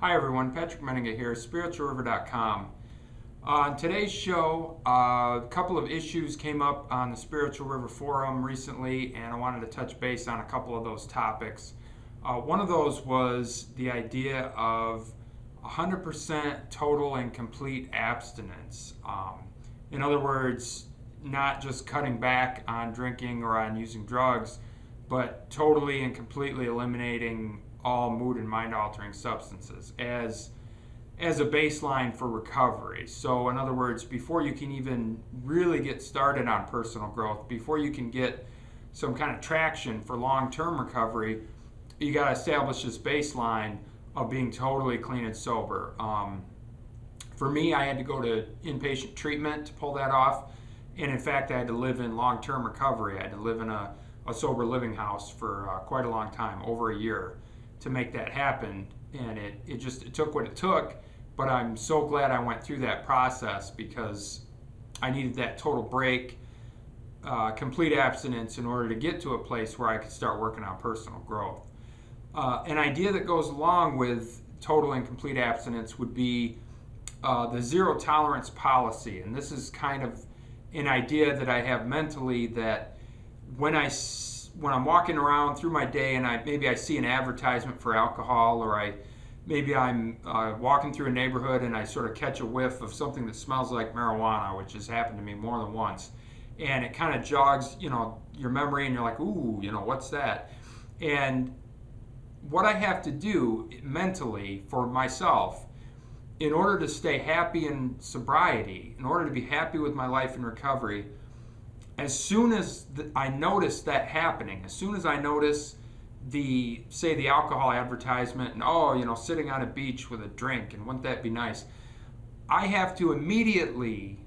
Hi everyone, Patrick Menninga here, spiritualriver.com. On today's show, a couple of issues came up on the Spiritual River Forum recently, and I wanted to touch base on a couple of those topics. One of those was the idea of 100% total and complete abstinence. In other words, not just cutting back on drinking or on using drugs, but totally and completely eliminating all mood and mind altering substances as a baseline for recovery. So in other words, before you can even really get started on personal growth, before you can get some kind of traction for long-term recovery, you got to establish this baseline of being totally clean and sober. For me, I had to go to inpatient treatment to pull that off, and in fact I had to live in long-term recovery. I had to live in a sober living house for quite a long time, over a year, to make that happen. And it took what it took, but I'm so glad I went through that process because I needed that total break, complete abstinence in order to get to a place where I could start working on personal growth. An idea that goes along with total and complete abstinence would be the zero tolerance policy. And this is kind of an idea that I have mentally, that when I'm walking around through my day and maybe I see an advertisement for alcohol, or I'm walking through a neighborhood and I sort of catch a whiff of something that smells like marijuana, which has happened to me more than once, and it kind of jogs, your memory, and you're like, ooh, what's that? And what I have to do mentally for myself, in order to stay happy in sobriety, in order to be happy with my life in recovery, as soon as I notice that happening, as soon as I notice the alcohol advertisement and sitting on a beach with a drink and wouldn't that be nice, I have to immediately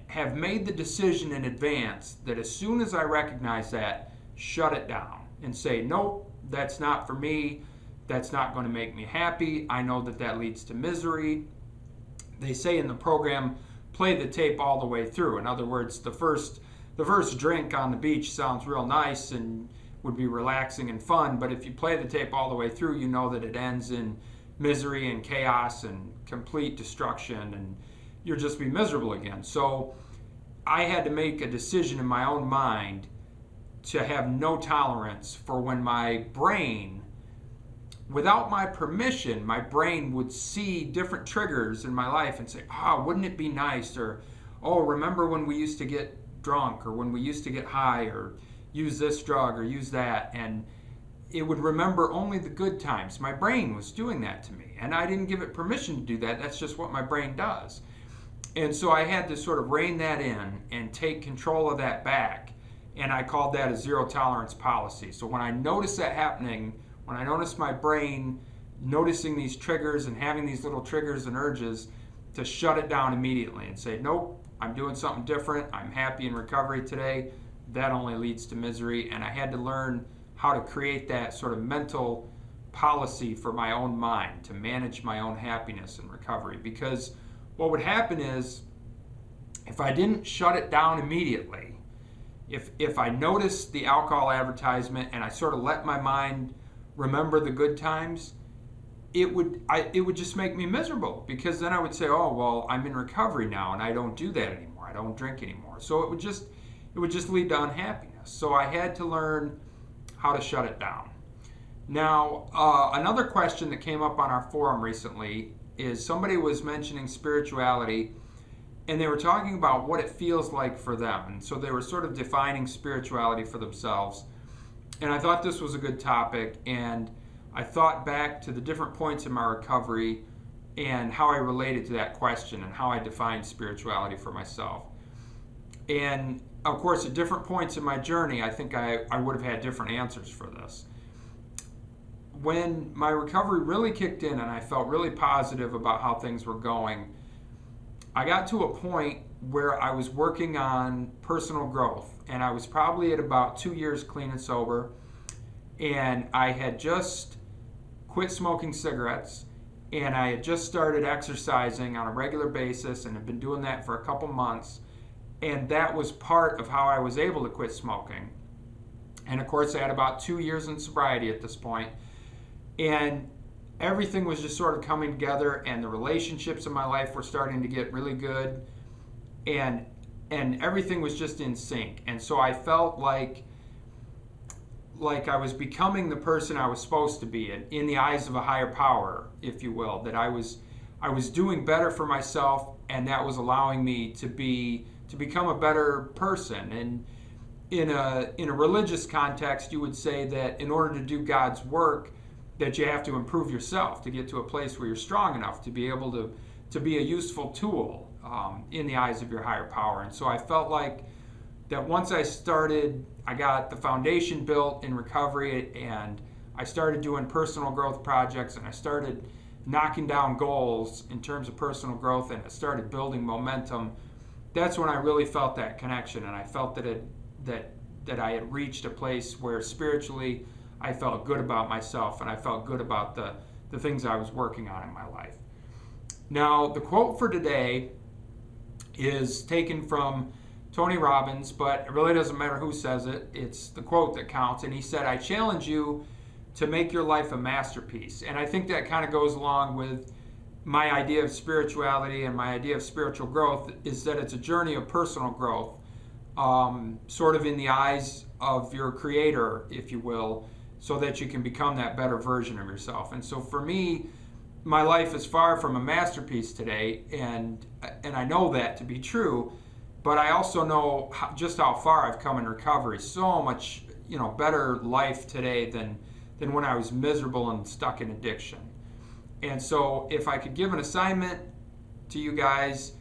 have made the decision in advance that as soon as I recognize that, shut it down and say, nope, that's not for me. That's not going to make me happy. I know that leads to misery. They say in the program, play the tape all the way through. In other words, the first drink on the beach sounds real nice and would be relaxing and fun, but if you play the tape all the way through, you know that it ends in misery and chaos and complete destruction, and you'll just be miserable again. So I had to make a decision in my own mind to have no tolerance for when my brain, without my permission, my brain would see different triggers in my life and say, wouldn't it be nice? Or, remember when we used to get drunk, or when we used to get high, or use this drug or use that, and it would remember only the good times. My brain was doing that to me, and I didn't give it permission to do that. That's just what my brain does. And so I had to sort of rein that in and take control of that back, and I called that a zero tolerance policy. So when I notice that happening, when I notice my brain noticing these triggers and having these little triggers and urges, to shut it down immediately and say, nope, I'm doing something different. I'm happy in recovery today. That only leads to misery. And I had to learn how to create that sort of mental policy for my own mind to manage my own happiness in recovery. Because what would happen is, if I didn't shut it down immediately, if I noticed the alcohol advertisement and I sort of let my mind remember the good times, it would just make me miserable, because then I would say, I'm in recovery now and I don't do that anymore. I don't drink anymore. So it would just lead to unhappiness. So I had to learn how to shut it down. Now, another question that came up on our forum recently is somebody was mentioning spirituality, and they were talking about what it feels like for them. And so they were sort of defining spirituality for themselves. And I thought this was a good topic, and I thought back to the different points in my recovery and how I related to that question and how I defined spirituality for myself. And of course, at different points in my journey, I think I would have had different answers for this. When my recovery really kicked in and I felt really positive about how things were going, I got to a point where I was working on personal growth, and I was probably at about 2 years clean and sober, and I had just quit smoking cigarettes, and I had just started exercising on a regular basis and had been doing that for a couple months, and that was part of how I was able to quit smoking. And of course I had about 2 years in sobriety at this point, and everything was just sort of coming together, and the relationships in my life were starting to get really good, and everything was just in sync. And so I felt like I was becoming the person I was supposed to be in the eyes of a higher power, if you will, that I was doing better for myself, and that was allowing me to become a better person. And in a religious context, you would say that in order to do God's work, that you have to improve yourself to get to a place where you're strong enough to be able to be a useful tool in the eyes of your higher power. And so I felt like that once I got the foundation built in recovery, and I started doing personal growth projects, and I started knocking down goals in terms of personal growth, and I started building momentum. That's when I really felt that connection, and I felt that I had reached a place where spiritually I felt good about myself, and I felt good about the things I was working on in my life. Now, the quote for today is taken from Tony Robbins, but it really doesn't matter who says it. It's the quote that counts. And he said, "I challenge you to make your life a masterpiece." And I think that kind of goes along with my idea of spirituality and my idea of spiritual growth, is that it's a journey of personal growth, sort of in the eyes of your creator, if you will, so that you can become that better version of yourself. And so for me, my life is far from a masterpiece today, and I know that to be true. But I also know just how far I've come in recovery. So much, better life today than when I was miserable and stuck in addiction. And so if I could give an assignment to you guys,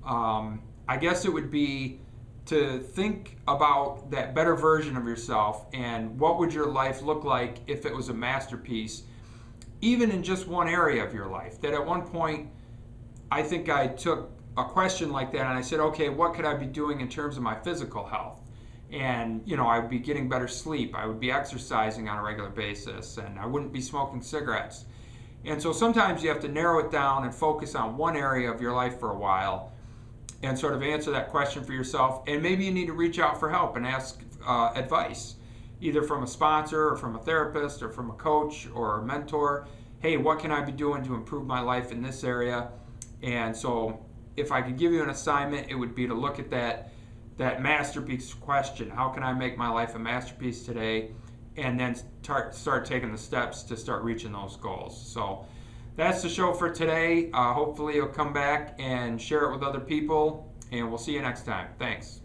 I guess it would be to think about that better version of yourself, and what would your life look like if it was a masterpiece, even in just one area of your life. That at one point, I think I took a question like that, and I said, okay, what could I be doing in terms of my physical health? And I would be getting better sleep, I would be exercising on a regular basis, and I wouldn't be smoking cigarettes. And so sometimes you have to narrow it down and focus on one area of your life for a while and sort of answer that question for yourself. And maybe you need to reach out for help and ask advice, either from a sponsor or from a therapist or from a coach or a mentor. Hey, what can I be doing to improve my life in this area? And so if I could give you an assignment, it would be to look at that masterpiece question. How can I make my life a masterpiece today? And then start taking the steps to start reaching those goals. So that's the show for today. Hopefully you'll come back and share it with other people, and we'll see you next time. Thanks.